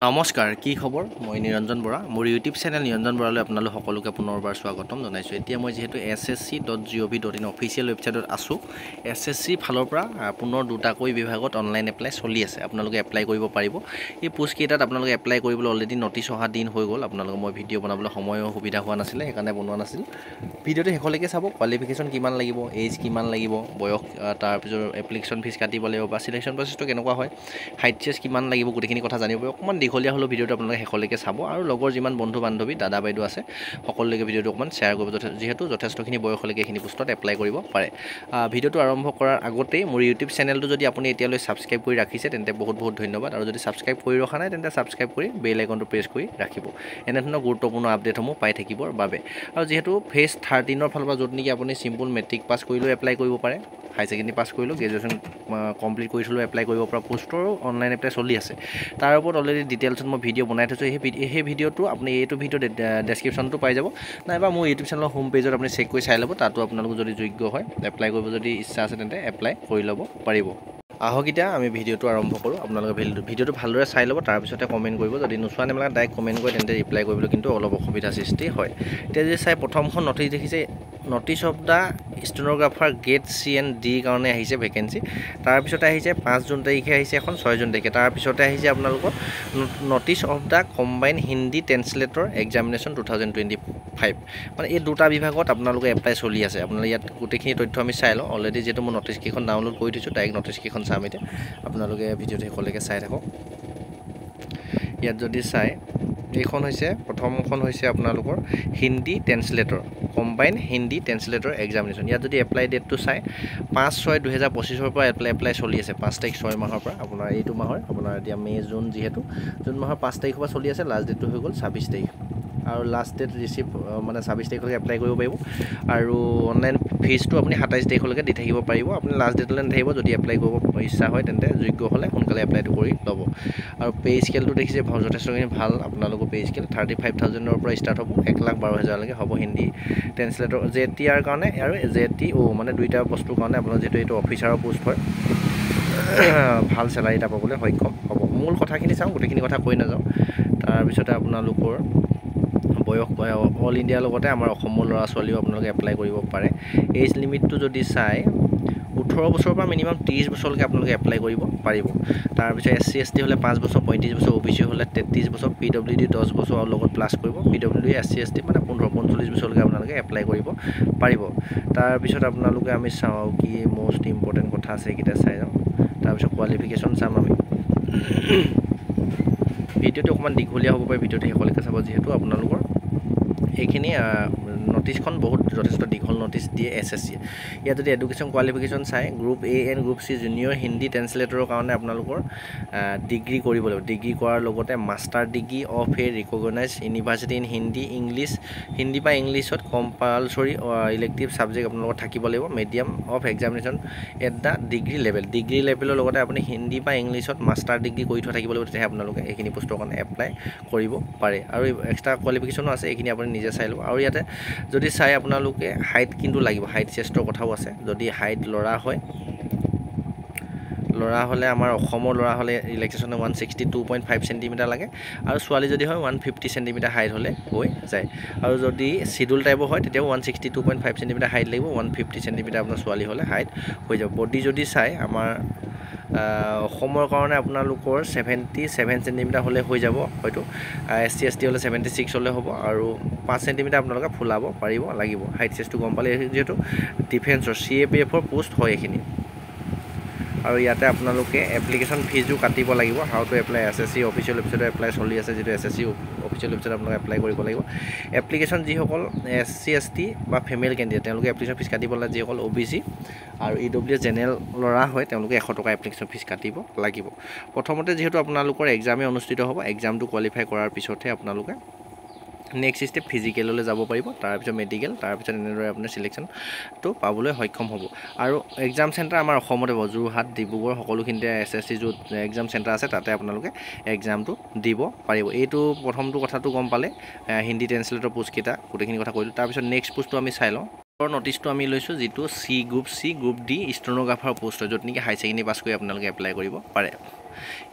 নমস্কাৰ, কি খবৰ? মই নিৰঞ্জন বৰা। মোৰ ইউটিউব চেনেল নিৰঞ্জন বৰালৈ আপোনালোক সকলোকে পুনৰবাৰ স্বাগতম জনাইছোঁ। এতিয়া মই যিহেতু ssc.gov.in অফিচিয়েল ৱেবছাইটত আছোঁ, SSC ফালৰ পৰা পুনৰ দুটাকৈ বিভাগত অনলাইন এপ্লাই চলি আছে। আপোনালোকে এপ্লাই কৰিব পাৰিব। এই পোষ্টকেইটাত আপোনালোকে এপ্লাই কৰিবলৈ অলৰেডি নটিচ অহা দিন হৈ গ'ল। আপোনালোকে মই ভিডিঅ' বনাবলৈ সময়ো সুবিধা হোৱা নাছিলে, সেইকাৰণে বনোৱা নাছিল। ভিডিঅ'টো শেষলৈকে চাব। কোৱালিফিকেশ্যন কিমান লাগিব, এজ কিমান লাগিব, বয়স, তাৰপিছত এপ্লিকেশ্যন ফিজ কাটিব লাগিব বা চিলেকশ্যন প্ৰচেছটো কেনেকুৱা হয়, হাইট চেজ কিমান লাগিব, গোটেইখিনি কথা জানিব। অকণমান দীঘলীয়া হ'লেও ভিডিঅ'টো আপোনালোকে শেষলৈকে চাব আৰু লগৰ যিমান বন্ধু বান্ধৱী দাদা বাইদেউ আছে সকলোলৈকে ভিডিঅ'টো অকণমান শ্বেয়াৰ কৰিব, যিহেতু যথেষ্টখিনি বয়সলৈকে এইখিনি পোষ্টত এপ্লাই কৰিব পাৰে। ভিডিঅ'টো আৰম্ভ কৰাৰ আগতেই মোৰ ইউটিউব চেনেলটো যদি আপুনি এতিয়ালৈ ছাবস্ক্ৰাইব কৰি ৰাখিছে তেন্তে বহুত বহুত ধন্যবাদ, আৰু যদি ছাবস্ক্ৰাইব কৰি ৰখা নাই তেন্তে ছাবস্ক্ৰাইব কৰি বেল আইকনটো প্ৰেছ কৰি ৰাখিব এনেধৰণৰ গুৰুত্বপূৰ্ণ আপডেটসমূহ পাই থাকিবৰ বাবে। আৰু যিহেতু ফেজ 13ৰ ফালৰ পৰা য'ত নেকি আপুনি চিম্পুল মেট্ৰিক পাছ কৰিলেও এপ্লাই কৰিব পাৰে, হাই ছেকেণ্ডেৰী পাছ কৰিলেও, গ্ৰেজুৱেশ্যন কমপ্লিট কৰি থ'লেও এপ্লাই কৰিব পৰা পোষ্টৰো অনলাইন এপ্লাই চলি আছে। তাৰ ওপৰত অলৰেডি ডিটেইলছত মই ভিডিঅ' বনাই থৈছোঁ। সেই ভিডিঅ'টো আপুনি এইটো ভিডিঅ' ডেছক্ৰিপশ্যনটো পাই যাব, নাইবা মোৰ ইউটিউব চেনেলৰ হোম পেজত আপুনি চেক কৰি চাই ল'ব। তাতো আপোনালোক যদি যোগ্য হয়, এপ্লাই কৰিব যদি ইচ্ছা আছে তেন্তে এপ্লাই কৰি ল'ব পাৰিব। আহক এতিয়া আমি ভিডিঅ'টো আৰম্ভ কৰোঁ। আপোনালোকে ভিডিঅ'টো ভালদৰে চাই ল'ব, তাৰপিছতে কমেণ্ট কৰিব। যদি নোচোৱা নেমেলাক ডাইৰেক্ট কমেণ্ট কৰে তেন্তে ৰিপ্লাই কৰিবলৈ কিন্তু অলপ অসুবিধাৰ সৃষ্টি হয়। এতিয়া যদি চাই প্ৰথমখন নটিচ দেখিছে, notice of the stenographer grade C&D কাৰণে আহিছে ভেকেঞ্চি। তাৰপিছতে আহিছে 5 জুন তাৰিখে আহিছে এখন, 6 জুন তাৰিখে। তাৰপিছতে আহিছে আপোনালোকৰ notice of the combine Hindi translator examination 2025। মানে এই দুটা বিভাগত আপোনালোকে এপ্লাই চলি আছে। আপোনালোকে ইয়াত গোটেইখিনি তথ্য আমি চাই লওঁ। অলৰেডি যিহেতু মই নটিচকেইখন ডাউনলোড কৰি থৈছোঁ, ডাইৰেক্ট নটিচকেইখন চাম এতিয়া। আপোনালোকে ভিডিঅ'টো শেষলৈকে চাই থাকক। ইয়াত যদি চাই, এইখন হৈছে প্ৰথমখন হৈছে আপোনালোকৰ Hindi translator, combine Hindi translator examination. ইয়াত যদি এপ্লাই ডেটটো চাই 5/6/2025 পৰা এপ্লাই চলি আছে। 5 তাৰিখ 6 মাহৰ পৰা, আপোনাৰ এইটো মাহৰ, আপোনাৰ এতিয়া মে' জুন, যিহেতু জুন মাহৰ 5 তাৰিখৰ পৰা চলি আছে। লাষ্ট ডেটটো হৈ গ'ল 26 তাৰিখ, আৰু লাষ্ট ডেট ৰিচিভ মানে 26 তাৰিখলৈকে এপ্লাই কৰিব পাৰিব। আৰু অনলাইন ফিজটো আপুনি 27 তাৰিখলৈকে দি থাকিব পাৰিব। আপুনি লাষ্ট ডেটলৈ নাথাকিব। যদি এপ্লাই কৰিব ইচ্ছা হয় তেন্তে যোগ্য হ'লে সোনকালে এপ্লাইটো কৰি ল'ব। আৰু পে' স্কেলটো দেখিছে যথেষ্টখিনি ভাল। আপোনালোকৰ পে' স্কেল 35,000ৰ পৰা ষ্টাৰ্ট হ'ব, 1,12,000লৈকে হ'ব হিন্দী ট্ৰেন্সলেটৰ JTR কাৰণে আৰু JTO, মানে দুইটা বস্তুৰ কাৰণে আপোনাৰ যিহেতু এইটো অফিচাৰৰ পোষ্ট হয়, ভাল চেলাৰী এটা পাবলৈ সক্ষম হ'ব। মূল কথাখিনি চাওঁ, গোটেইখিনি কথা কৈ নাযাওঁ। তাৰপিছতে আপোনালোকৰ বয়স, অল ইণ্ডিয়াৰ লগতে আমাৰ অসমৰ ল'ৰা ছোৱালীও আপোনালোকে এপ্লাই কৰিব পাৰে। এজ লিমিটটো যদি চাই 18 বছৰৰ পৰা মিনিমাম 30 বছৰলৈকে আপোনালোকে এপ্লাই কৰিব পাৰিব। তাৰপিছত SC ST হ'লে 5 বছৰ, 35 বছৰ, OBC হ'লে 33 বছৰ, PWD 10 বছৰ আৰু লগত প্লাছ কৰিব। PWD SC ST মানে 15-45 বছৰলৈকে আপোনালোকে এপ্লাই কৰিব পাৰিব। তাৰপিছত আপোনালোকে আমি চাওঁ কি মষ্ট ইম্পৰ্টেণ্ট কথা আছে, সেইকেইটা চাই যাওঁ। তাৰপিছত কোৱালিফিকেশ্যন চাম আমি। ভিডিঅ'টো অকণমান দীঘলীয়া হ'ব পাৰে, ভিডিঅ'টো শেষলৈকে চাব, যিহেতু আপোনালোকৰ এইখিনি নটিচখন যথেষ্ট দীঘল নটিচ দিয়ে SSC। ইয়াত যদি এডুকেশ্যন কোৱালিফিকেশ্যন চাই, group A and group C junior Hindi ট্ৰেন্সলেটৰৰ কাৰণে আপোনালোকৰ ডিগ্ৰী কৰিব লাগিব। ডিগ্ৰী কৰাৰ লগতে master degree of a recognise university in Hindi English, Hindi বা ইংলিছত কম্পালচৰি ইলেক্টিভ ছাবজেক্ট আপোনালোকৰ থাকিব লাগিব। Medium of examination at the degree level, degree লেভেলৰ লগতে আপুনি হিন্দী বা ইংলিছত মাষ্টাৰ ডিগ্ৰী কৰি থোৱা থাকিব লাগিব, তেতিয়াহে আপোনালোকে এইখিনি পোষ্টৰ কাৰণে এপ্লাই কৰিব পাৰে। আৰু এক্সট্ৰা কোৱালিফিকেশ্যনো আছে, এইখিনি আপুনি নিজে চাই ল'ব। আৰু ইয়াতে যদি চাই আপোনালোকে হাইট কিন্তু লাগিব, হাইট চেষ্টৰ কথাও আছে। যদি হাইট ল'ৰা হ'লে আমাৰ অসমৰ ল'ৰা হ'লে ৰিলেক্সেশ্যনে 162.5 চেণ্টিমিটাৰ লাগে, আৰু ছোৱালী যদি হয় 150 চেণ্টিমিটাৰ হাইট হ'লে হৈ যায়। আৰু যদি চিডুল টাইপৰ হয় তেতিয়াও 162.5 চেণ্টিমিটাৰ হাইট লাগিব, 150 চেণ্টিমিটাৰ আপোনাৰ ছোৱালী হ'লে হাইট হৈ যাব। বডি যদি চাই আমাৰ অসমৰ কাৰণে আপোনালোকৰ 77 চেণ্টিমিটাৰ হ'লে হৈ যাব হয়তো। SC ST হ'লে 76 হ'লে হ'ব, আৰু 5 চেণ্টিমিটাৰ আপোনালোকে ফুলাব পাৰিব লাগিব। হাইট চেষ্টটো গম পালে, যিহেতু ডিফেন্সৰ CAPFৰ পোষ্ট হয় এইখিনি। আৰু ইয়াতে আপোনালোকে এপ্লিকেশ্যন ফিজো কাটিব লাগিব। How to apply SSC official ৱেবছাইটত এপ্লাই চলি আছে, যিটো SSC অফিচিয়েল ৱেবছাইটত আপোনালোকে এপ্লাই কৰিব লাগিব। এপ্লিকেশ্যন যিসকল SC ST বা ফিমেল কেণ্ডিডেট তেওঁলোকে এপ্লিকেশ্যন ফিজ কাটিব লাগে। যিসকল OBC আৰু EWS জেনেৰেল ল'ৰা হয় তেওঁলোকে 100 টকা এপ্লিকেশ্যন ফিজ কাটিব লাগিব। প্ৰথমতে যিহেতু আপোনালোকৰ এক্সামে অনুষ্ঠিত হ'ব, এক্সামটো কোৱালিফাই কৰাৰ পিছতহে আপোনালোকে নেক্সট ষ্টেপ ফিজিকেললৈ যাব পাৰিব, তাৰপিছত মেডিকেল, তাৰপিছত এনেদৰে আপোনাৰ চিলেকশ্যনটো পাবলৈ সক্ষম হ'ব। আৰু এক্সাম চেণ্টাৰ আমাৰ অসমতে হ'ব, যোৰহাট, ডিব্ৰুগড় সকলোখিনিতে SSC য'ত এক্সাম চেণ্টাৰ আছে তাতে আপোনালোকে এক্সামটো দিব পাৰিব। এইটো প্ৰথমটো কথাটো গম পালে, হিন্দী ট্ৰেন্সলেটৰ পোষ্টকেইটা গোটেইখিনি কথা কৈলোঁ। তাৰপিছত নেক্সট পোষ্টটো আমি চাই লওঁ। নটিচটো আমি লৈছোঁ, যিটো group C group D stenographer post হয়, য'ত নেকি হাই ছেকেণ্ডেৰী পাছ কৰি আপোনালোকে এপ্লাই কৰিব পাৰে।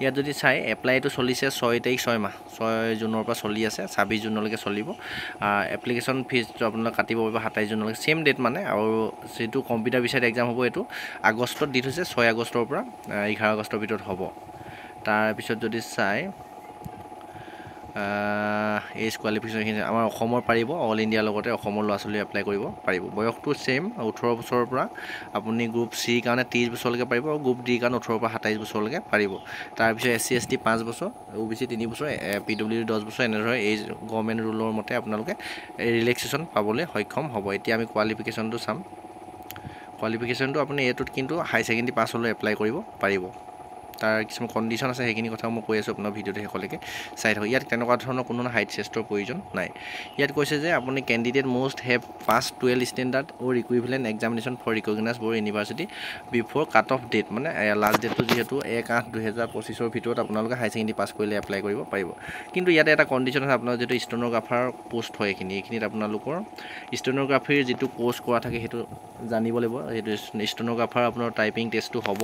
ইয়াত যদি চাই এপ্লাইটো চলিছে 6 তাৰিখ 6 মাহ 6 জুনৰ পৰা চলি আছে 26 জুনলৈকে চলিব এপ্লিকেশ্যন ফিজটো আপোনালোকে কাটিব পাৰিব 27 জুনলৈকে সেম ডেট মানে আৰু যেটো কম্পিউটাৰ বিচাইড এক্সাম হ'ব এইটো আগষ্টত দি থৈছে 6 আগষ্টৰ পৰা 11 আগষ্টৰ ভিতৰত হ'ব তাৰ পিছত যদি চাই এজ কোৱালিফিকেশ্যন আমাৰ অসমৰ পাৰিব অল ইণ্ডিয়াৰ লগতে অসমৰ ল'ৰা ছোৱালী এপ্লাই কৰিব পাৰিব বয়সটো সেম 18 বছৰৰ পৰা আপুনি গ্ৰুপ চি কাৰণে 30 বছৰলৈকে পাৰিব আৰু গ্ৰুপ ডি কাৰণে 18 পৰা 27 বছৰলৈকে পাৰিব তাৰ পিছত এছচি এছটি 5 বছৰ ওবিচি 3 বছৰ পিডব্লিউডি 10 বছৰ এনেদৰে এই গভৰ্ণমেণ্ট ৰুলৰ মতে আপোনালোকে ৰিলেক্সেশ্যন পাবলৈ সক্ষম হ'ব এতিয়া আমি কোৱালিফিকেশ্যনটো চাম কোৱালিফিকেশ্যনটো আপুনি এইটোত কিন্তু হাই ছেকেণ্ডেৰী পাছ হ'লে এপ্লাই কৰিব পাৰিব তাৰ কিছুমান কণ্ডিশ্যন আছে সেইখিনি কথা মই কৈ আছোঁ আপোনাৰ ভিডিঅ'টো শেষলৈকে চাই থাকক ইয়াত তেনেকুৱা ধৰণৰ কোনো হাইট টেষ্টৰ প্ৰয়োজন নাই ইয়াত কৈছে যে আপুনি candidate must have pass 12 standard or equivalent examination for recognize board university before cut off date মানে লাষ্ট ডেটটো যিহেতু 1/8/2025 ভিতৰত আপোনালোকে হাই ছেকেণ্ডেৰী পাছ কৰিলে এপ্লাই কৰিব পাৰিব কিন্তু ইয়াতে এটা কণ্ডিশ্যন আছে আপোনাৰ যিটো ষ্টেনোগ্ৰাফাৰ পোষ্ট হয় এইখিনিত আপোনালোকৰ ষ্টেনোগ্ৰাফিৰ যিটো কোৰ্চ কৰা থাকে সেইটো জানিব লাগিব সেইটো ষ্টেনোগ্ৰাফাৰ আপোনাৰ টাইপিং টেষ্টটো হ'ব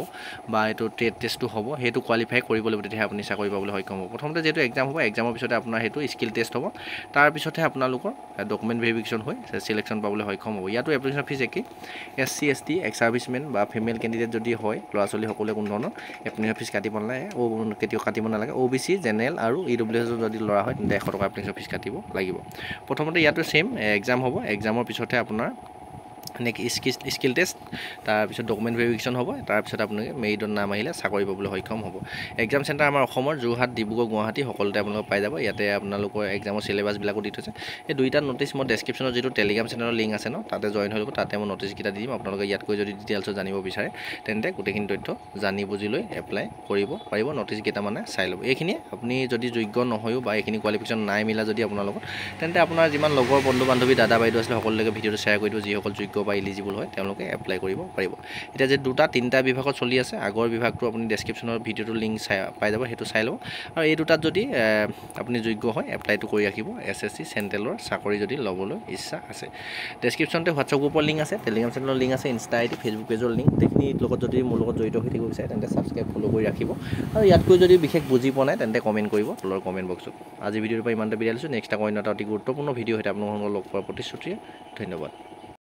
বা এইটো ট্ৰেড টেষ্টটো হ'ব সেইটো কোৱালিফাই কৰিব লাগিব তেতিয়া আপুনি চাকৰি পাবলৈ সক্ষম হ'ব প্ৰথমতে যেটো এক্সাম হ'ব এক্সামৰ পিছতে আপোনাৰ সেইটো স্কিল টেষ্ট হ'ব তাৰ পিছতহে আপোনালোকৰ ডকুমেণ্ট ভেৰিফিকেশ্যন হৈ সিলেকশ্যন পাবলৈ সক্ষম হ'ব ইয়াতো এপ্লিকেশ্যন ফিজ একেই এছচি এছটি এক্স সাৰ্ভিচমেন বা ফিমেল কেণ্ডিডেট যদি হয় ল'ৰা ছোৱালী সকলোৱে কোনো ধৰণৰ এপ্লিকেশ্যন ফিজ কাটিব নালাগে কেতিয়াও কাটিব নালাগে OBC জেনেৰেল আৰু EWS যদি ল'ৰা হয় তেন্তে 100 টকা এপ্লিকেশ্যন ফিজ কাটিব লাগিব প্ৰথমতে ইয়াতো সেম এক্সাম হ'ব এক্সামৰ পিছতহে আপোনাৰ স্কিল টেষ্ট তাৰপিছত ডকুমেণ্ট ভেৰিফিকেশ্যন হ'ব তাৰপিছত আপোনালোকে মেৰিটত নাম আহিলে চাকৰি পাবলৈ সক্ষম হ'ব এক্সাম চেণ্টাৰ আমাৰ অসমৰ যোৰহাট ডিব্ৰুগড় গুৱাহাটী সকলোতে আপোনালোকে পাই যাব ইয়াতে আপোনালোকৰ এক্সামৰ চিলেবাছবিলাকো দি থৈছে এই দুইটা ন'টিচ মই ডেছক্ৰিপশ্যনত যিটো টেলিগ্ৰাম চেনেলৰ লিংক আছে ন তাতে জইন হৈ ল'ব তাতে মই ন'টিচকেইটা দি দিম আপোনালোকে ইয়াতকৈ যদি ডিটেইলছত জানিব বিচাৰে তেন্তে গোটেইখিনি তথ্য জানি বুজি লৈ এপ্লাই কৰিব পাৰিব ন'টিচকেইটা মানে চাই ল'ব এইখিনিয়ে আপুনি যদি যোগ্য নহয়ও বা এইখিনি কোৱালিফিকেশ্যন নাই মিলা যদি আপোনালোকৰ তেন্তে আপোনাৰ যিমান লগৰ বন্ধু বান্ধৱী দাদা বাইদেউ আছিলে সকলোকে ভিডিঅ'টো শ্বেয়াৰ কৰি দিব যিসকল যোগ্য বা ইলিজিবল হয় তেওঁলোকে এপ্লাই কৰিব পাৰিব এতিয়া যে দুটা তিনিটা বিভাগত চলি আছে আগৰ বিভাগটো আপুনি ডেছক্ৰিপশ্যনৰ ভিডিঅ'টোৰ লিংক পাই যাব সেইটো চাই ল'ব আৰু এই দুটাত যদি আপুনি যোগ্য হয় এপ্লাইটো কৰি ৰাখিব SSC চেণ্ট্ৰেলৰ চাকৰি যদি ল'বলৈ ইচ্ছা আছে ডেছক্ৰিপশ্যনতে হোৱাটছআপ গ্ৰুপৰ লিংক আছে টেলিগ্ৰাম চেনেলৰ লিংক আছে ইনষ্টা ID ফেচবুক পেজৰ লিংক গোটেইখিনিৰ লগত যদি মোৰ লগত জড়িত হৈ থাকিব বিচাৰে তেন্তে ছাবস্ক্ৰাইব ফ'ল' কৰি ৰাখিব আৰু ইয়াতকৈ যদি বিশেষ বুজি পোৱা নাই তেন্তে কমেণ্ট কৰিব তলৰ কমেণ্ট বক্সত আজি ভিডিঅ'টোৰ পৰা ইমানতে বিদায় লৈছোঁ নেক্সট আকৌ অন্য এটা অতি গুৰুত্বপূৰ্ণ ভিডিঅ' সৈতে আপোনালোকক লগ পোৱাৰ প্ৰতিশ্ৰুতিৰে ধন্যবাদ